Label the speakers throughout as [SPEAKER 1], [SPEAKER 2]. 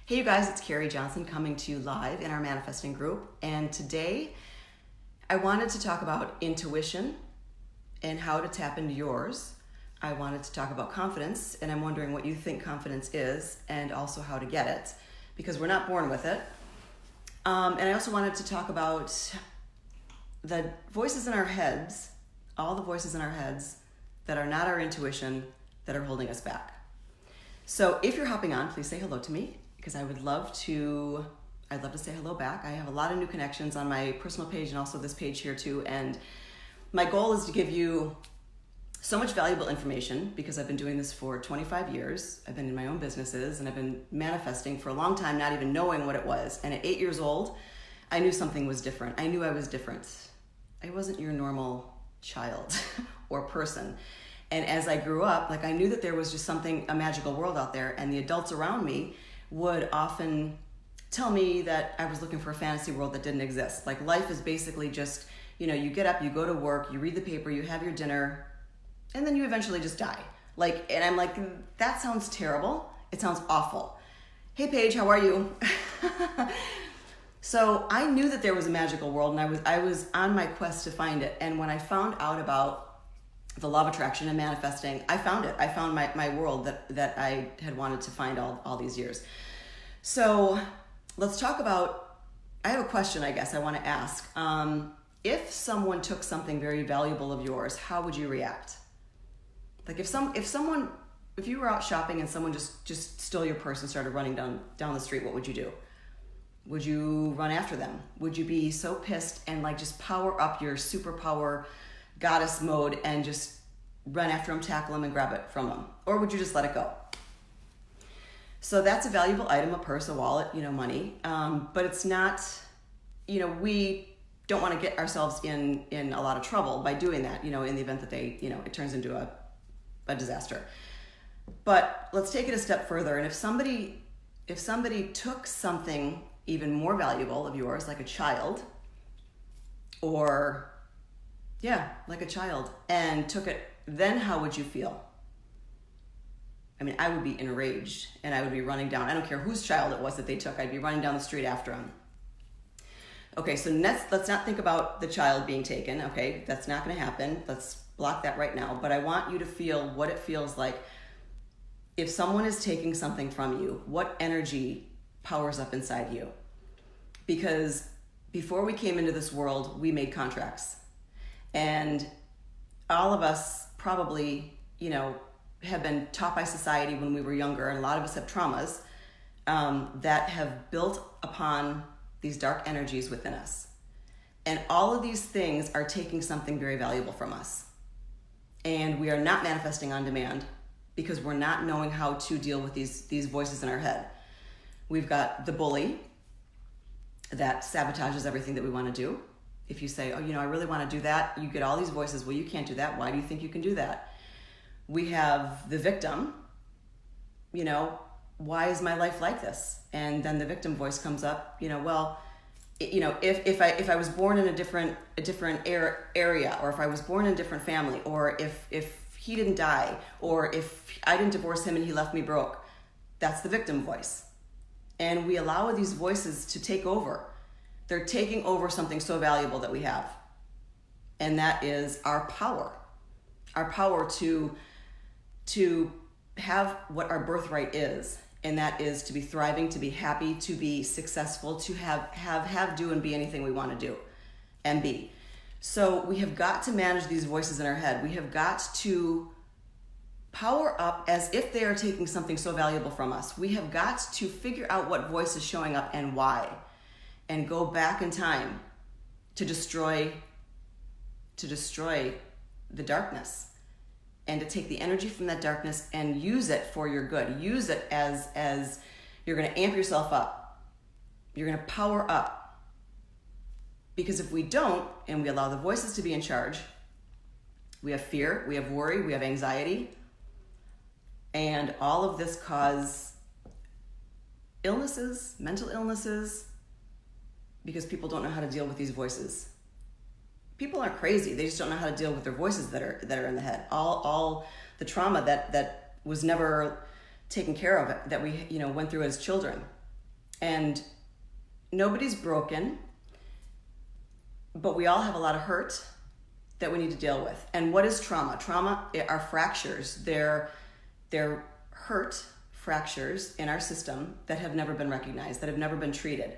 [SPEAKER 1] Hey you guys, it's Keri Johnson coming to you live in our manifesting group. And today I wanted to talk about intuition and how to tap into yours. I wanted to talk about confidence, and I'm wondering what you think confidence is and also how to get it, because we're not born with it. And I also wanted to talk about the voices in our heads, all the voices in our heads that are not our intuition that are holding us back. So if you're hopping on, please say hello to me, because I'd love to say hello back. I have a lot of new connections on my personal page and also this page here too. And my goal is to give you so much valuable information because I've been doing this for 25 years. I've been in my own businesses and I've been manifesting for a long time, not even knowing what it was. And at 8 years old, I knew something was different. I knew I was different. I wasn't your normal child or person. And as I grew up, I knew that there was just a magical world out there, and the adults around me would often tell me that I was looking for a fantasy world that didn't exist. Life is basically just, you get up, you go to work, you read the paper, you have your dinner, and then you eventually just die. And I'm like, that sounds terrible. It sounds awful. Hey Paige, how are you? So I knew that there was a magical world, and I was on my quest to find it. And when I found out about the law of attraction and manifesting, I found it. I found my world that I had wanted to find all these years. So let's talk about, I have a question I guess I want to ask. If someone took something very valuable of yours, how would you react? If you were out shopping and someone just stole your purse and started running down the street, what would you do? Would you run after them? Would you be so pissed and just power up your superpower goddess mode and just run after them, tackle them, and grab it from them? Or would you just let it go? So that's a valuable item, a purse, a wallet, money. But it's not, we don't want to get ourselves in a lot of trouble by doing that, in the event that it turns into a disaster. But let's take it a step further. And if somebody took something even more valuable of yours, like a child, like a child, and took it, then how would you feel? I mean, I would be enraged, and I would be running down. I don't care whose child it was that they took. I'd be running down the street after him. Okay, so let's not think about the child being taken, okay? That's not going to happen. Let's block that right now. But I want you to feel what it feels like if someone is taking something from you. What energy powers up inside you? Because before we came into this world, we made contracts. And all of us probably, have been taught by society when we were younger, and a lot of us have traumas that have built upon these dark energies within us. And all of these things are taking something very valuable from us. And we are not manifesting on demand because we're not knowing how to deal with these voices in our head. We've got the bully that sabotages everything that we want to do. If you say, I really want to do that, you get all these voices. Well, you can't do that. Why do you think you can do that? We have the victim, why is my life like this? And then the victim voice comes up, if I was born in a different area, or if I was born in a different family, or if he didn't die, or if I didn't divorce him and he left me broke, that's the victim voice. And we allow these voices to take over. They're taking over something so valuable that we have. And that is our power. Our power to have what our birthright is. And that is to be thriving, to be happy, to be successful, to have, do, and be anything we want to do and be. So we have got to manage these voices in our head. We have got to power up as if they are taking something so valuable from us. We have got to figure out what voice is showing up and why, and go back in time to destroy the darkness, and to take the energy from that darkness and use it for your good. Use it as you're going to amp yourself up. You're going to power up. Because if we don't, and we allow the voices to be in charge, we have fear, we have worry, we have anxiety, and all of this cause illnesses, mental illnesses, because people don't know how to deal with these voices. People aren't crazy. They just don't know how to deal with their voices that are in the head. All the trauma that was never taken care of, that we went through as children. And nobody's broken, but we all have a lot of hurt that we need to deal with. And what is trauma? Trauma are fractures. They're hurt fractures in our system that have never been recognized, that have never been treated.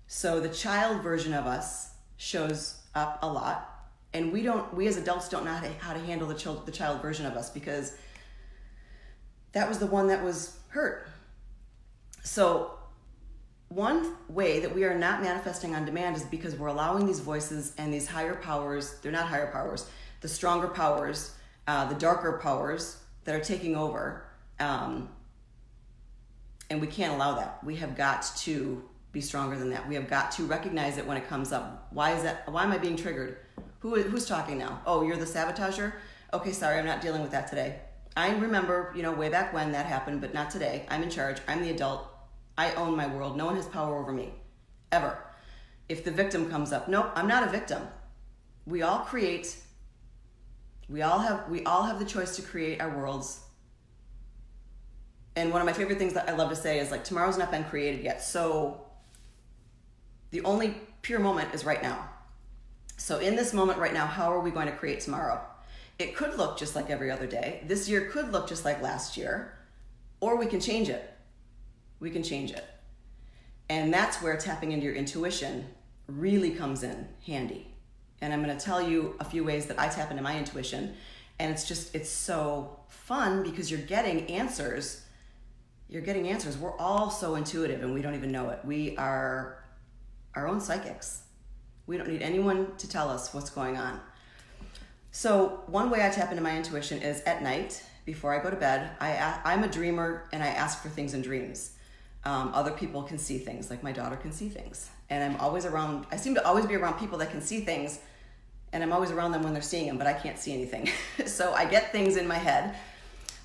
[SPEAKER 1] So the child version of us shows up a lot, and we as adults don't know how to handle the child version of us, because that was the one that was hurt. So one way that we are not manifesting on demand is because we're allowing these voices and these higher powers, they're not higher powers, the stronger powers, the darker powers that are taking over. And we can't allow that. We have got to be stronger than that. We have got to recognize it when it comes up. Why is that? Why am I being triggered? Who's talking now? Oh, you're the sabotager? Okay, sorry, I'm not dealing with that today. I remember, way back when that happened, but not today. I'm in charge. I'm the adult. I own my world. No one has power over me, ever. If the victim comes up, no, I'm not a victim. We all have the choice to create our worlds. And one of my favorite things that I love to say is, like, tomorrow's not been created yet. So the only pure moment is right now. So in this moment right now, how are we going to create tomorrow? It could look just like every other day. This year could look just like last year, or we can change it. We can change it. And that's where tapping into your intuition really comes in handy. And I'm going to tell you a few ways that I tap into my intuition. And it's so fun because you're getting answers. We're all so intuitive and we don't even know it. We are our own psychics. We don't need anyone to tell us what's going on. So one way I tap into my intuition is at night before I go to bed. I'm a dreamer and I ask for things in dreams. Other people can see things, like my daughter can see things. And I seem to always be around people that can see things, and I'm always around them when they're seeing them, but I can't see anything. So I get things in my head.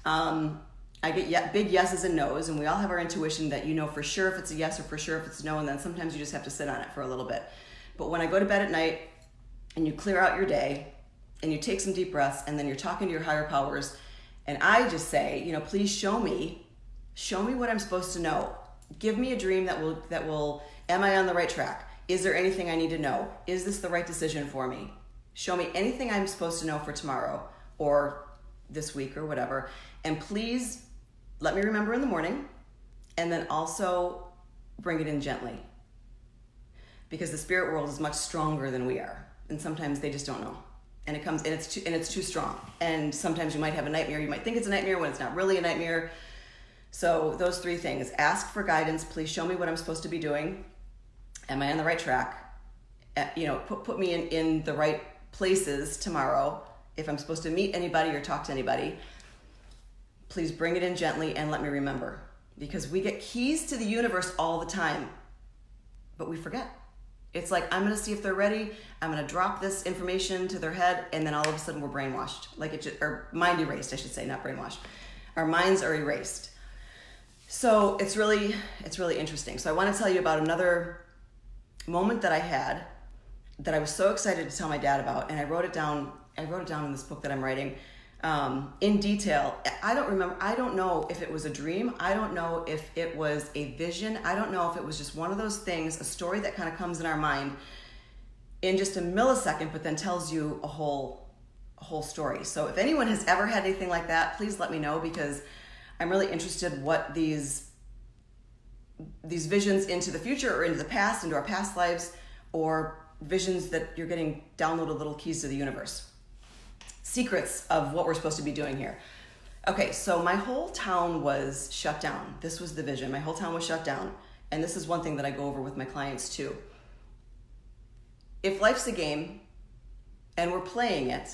[SPEAKER 1] I get big yeses and nos, and we all have our intuition that you know for sure if it's a yes or for sure if it's a no, and then sometimes you just have to sit on it for a little bit. But when I go to bed at night and you clear out your day and you take some deep breaths and then you're talking to your higher powers, and I just say, please show me what I'm supposed to know. Give me a dream that will, am I on the right track? Is there anything I need to know? Is this the right decision for me? Show me anything I'm supposed to know for tomorrow or this week or whatever. And please let me remember in the morning, and then also bring it in gently. Because the spirit world is much stronger than we are. And sometimes they just don't know. And it's too strong. And sometimes you might have a nightmare. You might think it's a nightmare when it's not really a nightmare. So those three things: ask for guidance. Please show me what I'm supposed to be doing. Am I on the right track? Put me in the right places tomorrow. If I'm supposed to meet anybody or talk to anybody, please bring it in gently and let me remember. Because we get keys to the universe all the time, but we forget. It's like, I'm going to see if they're ready. I'm going to drop this information to their head, and then all of a sudden we're brainwashed. Or mind erased, I should say, not brainwashed. Our minds are erased. So it's really interesting. So I want to tell you about another moment that I had that I was so excited to tell my dad about, and I wrote it down in this book that I'm writing in detail. I don't know if it was a dream. I don't know if it was a vision. I don't know if it was just one of those things, a story that kind of comes in our mind in just a millisecond, but then tells you a whole story. So if anyone has ever had anything like that, please let me know, because I'm really interested what these visions into the future or into the past, into our past lives, or visions that you're getting downloaded little keys to the universe. Secrets of what we're supposed to be doing here. Okay, so my whole town was shut down. This was the vision. My whole town was shut down. And this is one thing that I go over with my clients too. If life's a game and we're playing it,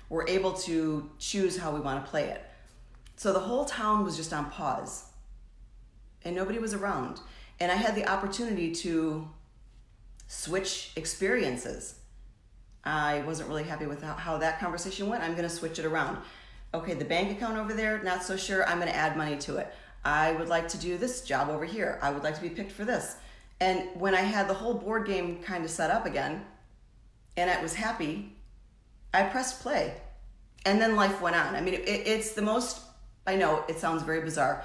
[SPEAKER 1] we're able to choose how we want to play it. So the whole town was just on pause and nobody was around. And I had the opportunity to switch experiences. I wasn't really happy with how that conversation went. I'm going to switch it around. Okay, the bank account over there, not so sure. I'm going to add money to it. I would like to do this job over here. I would like to be picked for this. And when I had the whole board game kind of set up again, and I was happy, I pressed play. And then life went on. I mean, it's the most, I know it sounds very bizarre.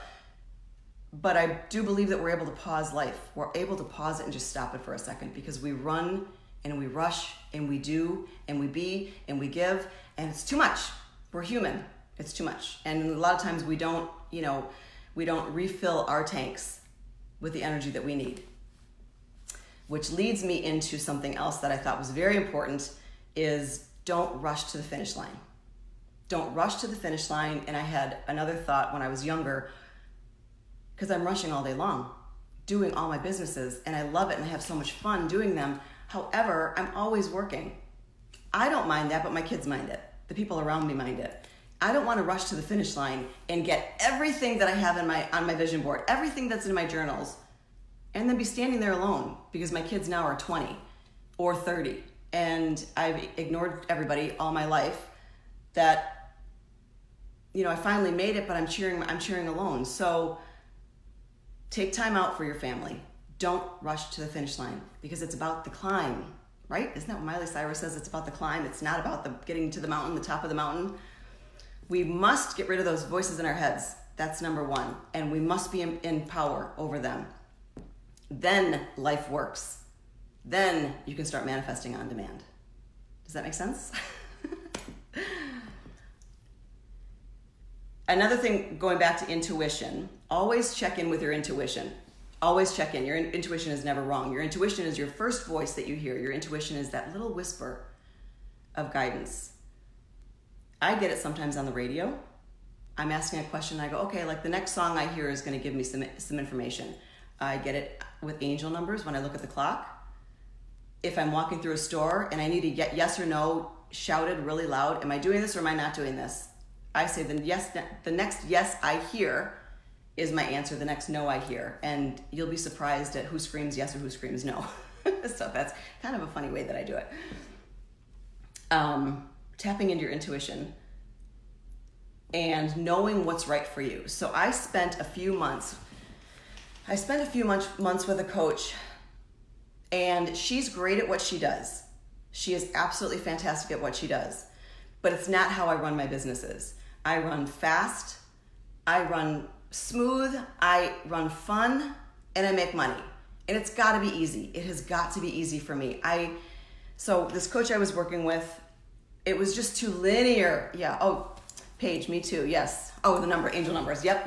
[SPEAKER 1] But I do believe that we're able to pause life. We're able to pause it and just stop it for a second, because we run and we rush and we do and we be and we give, and it's too much. We're human. It's too much. And a lot of times we don't refill our tanks with the energy that we need. Which leads me into something else that I thought was very important, is don't rush to the finish line. Don't rush to the finish line. And I had another thought when I was younger, because I'm rushing all day long, doing all my businesses, and I love it and I have so much fun doing them. However, I'm always working. I don't mind that, but my kids mind it. The people around me mind it. I don't want to rush to the finish line and get everything that I have on my vision board, everything that's in my journals, and then be standing there alone because my kids now are 20 or 30, and I've ignored everybody all my life. That, I finally made it, but I'm cheering alone. So take time out for your family. Don't rush to the finish line, because it's about the climb, right? Isn't that what Miley Cyrus says? It's about the climb. It's not about the getting to the mountain, the top of the mountain. We must get rid of those voices in our heads. That's number one. And we must be in power over them. Then life works. Then you can start manifesting on demand. Does that make sense? Another thing, going back to intuition, always check in with your intuition. Always check in. Your intuition is never wrong. Your intuition is your first voice that you hear. Your intuition is that little whisper of guidance. I get it sometimes on the radio. I'm asking a question and I go, okay, like the next song I hear is going to give me some information. I get it with angel numbers when I look at the clock. If I'm walking through a store and I need to get yes or no shouted really loud, am I doing this or am I not doing this? I say the next yes I hear is my answer, the next no I hear. And you'll be surprised at who screams yes or who screams no. So that's kind of a funny way that I do it. Tapping into your intuition and knowing what's right for you. So I spent a few months with a coach, and she's great at what she does. She is absolutely fantastic at what she does, but it's not how I run my businesses. I run fast, I run smooth, I run fun, and I make money. And it's gotta be easy. It has got to be easy for me. So this coach I was working with, it was just too linear. Yeah. Oh, Paige, me too. Yes. Oh, the number, angel numbers. Yep.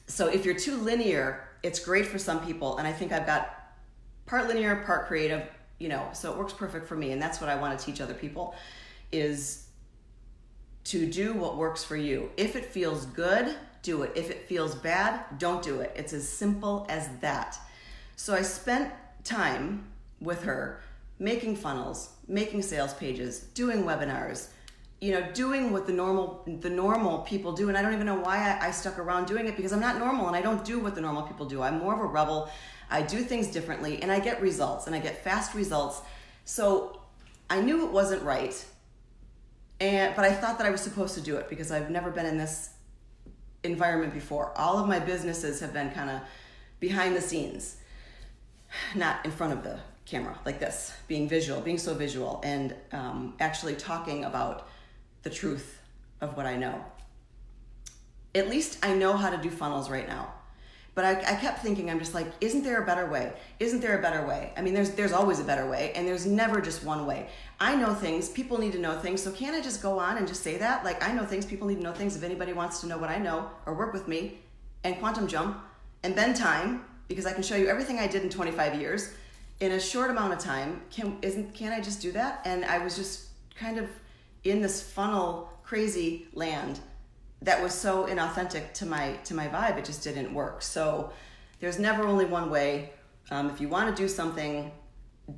[SPEAKER 1] So if you're too linear, it's great for some people. And I think I've got part linear, part creative, so it works perfect for me. And that's what I want to teach other people, is to do what works for you. If it feels good, do it. If it feels bad, don't do it. It's as simple as that. So I spent time with her making funnels, making sales pages, doing webinars, doing what the normal people do. And I don't even know why I stuck around doing it, because I'm not normal and I don't do what the normal people do. I'm more of a rebel. I do things differently and I get results, and I get fast results. So I knew it wasn't right. But I thought that I was supposed to do it because I've never been in this environment before. All of my businesses have been kind of behind the scenes, not in front of the camera like this, being so visual, and actually talking about the truth of what I know. At least I know how to do funnels right now. But I kept thinking, I'm just like, isn't there a better way? Isn't there a better way? I mean, there's always a better way, and there's never just one way. I know things, people need to know things, so can't I just go on and just say that? Like, I know things, people need to know things. If anybody wants to know what I know or work with me and quantum jump and bend time, because I can show you everything I did in 25 years in a short amount of time, can't I just do that? And I was just kind of in this funnel crazy land that was so inauthentic to my vibe. It just didn't work. So there's never only one way. If you want to do something,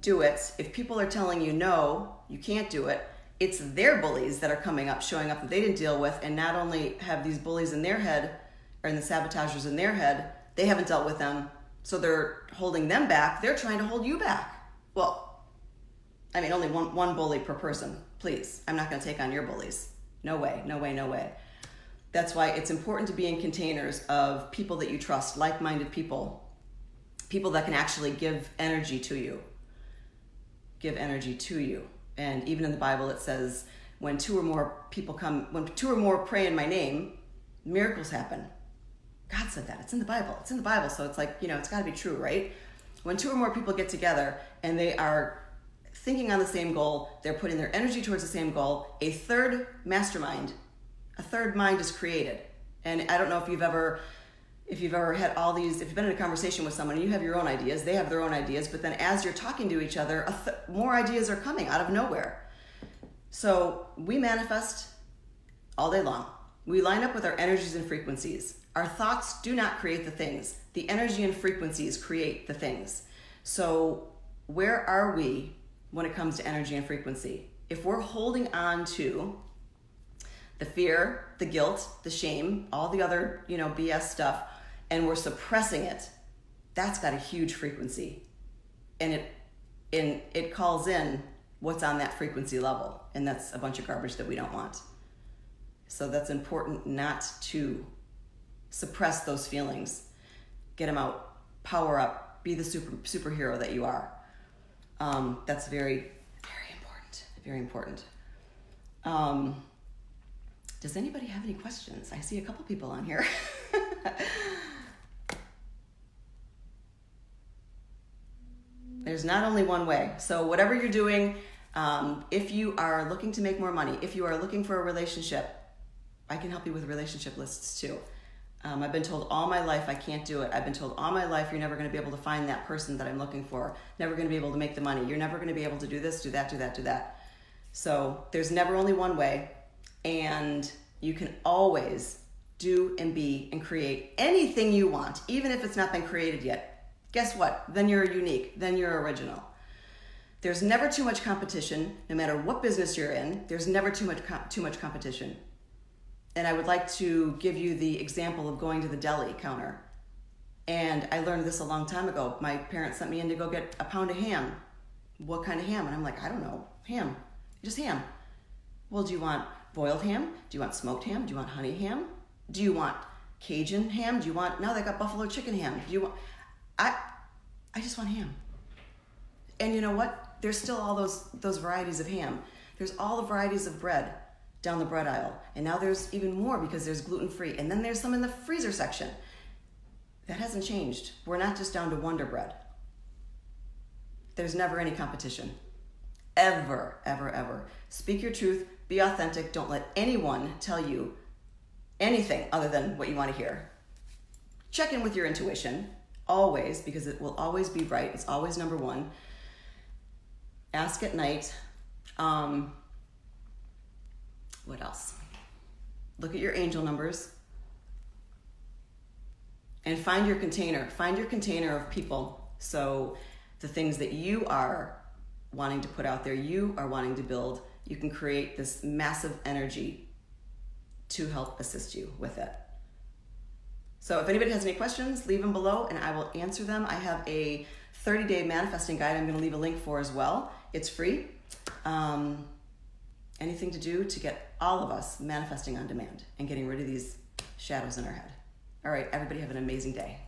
[SPEAKER 1] do it. If people are telling you no, you can't do it, it's their bullies that are showing up that they didn't deal with, and not only have these bullies in their head, or in the sabotagers in their head, they haven't dealt with them, so they're holding them back. They're trying to hold you back. Well, I mean, only one bully per person. Please, I'm not going to take on your bullies. No way, no way, no way. That's why it's important to be in containers of people that you trust, like-minded people that can actually give energy to you. Give energy to you. And even in the Bible, it says, when two or more pray in my name, miracles happen. God said that. It's in the Bible. It's in the Bible. So it's like, it's got to be true, right? When two or more people get together and they are thinking on the same goal, they're putting their energy towards the same goal, a third mastermind, a third mind is created. And I don't know if you've ever had all these, if you've been in a conversation with someone and you have your own ideas, they have their own ideas, but then as you're talking to each other, more ideas are coming out of nowhere. So we manifest all day long. We line up with our energies and frequencies. Our thoughts do not create the things. The energy and frequencies create the things. So where are we when it comes to energy and frequency? If we're holding on to the fear, the guilt, the shame, all the other, BS stuff, and we're suppressing it, that's got a huge frequency. And it calls in what's on that frequency level. And that's a bunch of garbage that we don't want. So that's important not to suppress those feelings. Get them out, power up, be the superhero that you are. That's very, very important, very important. Does anybody have any questions? I see a couple people on here. There's not only one way. So whatever you're doing, if you are looking to make more money, if you are looking for a relationship, I can help you with relationship lists too. I've been told all my life I can't do it. I've been told all my life you're never going to be able to find that person that I'm looking for. Never going to be able to make the money. You're never going to be able to do this, do that, do that, do that. So there's never only one way. And you can always do and be and create anything you want, even if it's not been created yet. Guess what? Then you're unique. Then you're original. There's never too much competition, no matter what business you're in. There's never too much competition. And I would like to give you the example of going to the deli counter. And I learned this a long time ago. My parents sent me in to go get a pound of ham. What kind of ham? And I'm like, I don't know. Ham. Just ham. Well, do you want boiled ham? Do you want smoked ham? Do you want honey ham? Do you want Cajun ham? Do you want, now they got buffalo chicken ham. Do you want, I just want ham. And you know what? There's still all those varieties of ham. There's all the varieties of bread down the bread aisle. And now there's even more because there's gluten-free. And then there's some in the freezer section. That hasn't changed. We're not just down to Wonder Bread. There's never any competition. Ever, ever, ever. Speak your truth. Be authentic. Don't let anyone tell you anything other than what you want to hear. Check in with your intuition, always, because it will always be right. It's always number one. Ask at night. What else? Look at your angel numbers. And find your container. Find your container of people. So the things that you are wanting to put out there, you are wanting to build, you can create this massive energy to help assist you with it. So if anybody has any questions, leave them below and I will answer them. I have a 30-day manifesting guide I'm going to leave a link for as well. It's free. Anything to do to get all of us manifesting on demand and getting rid of these shadows in our head. All right, everybody have an amazing day.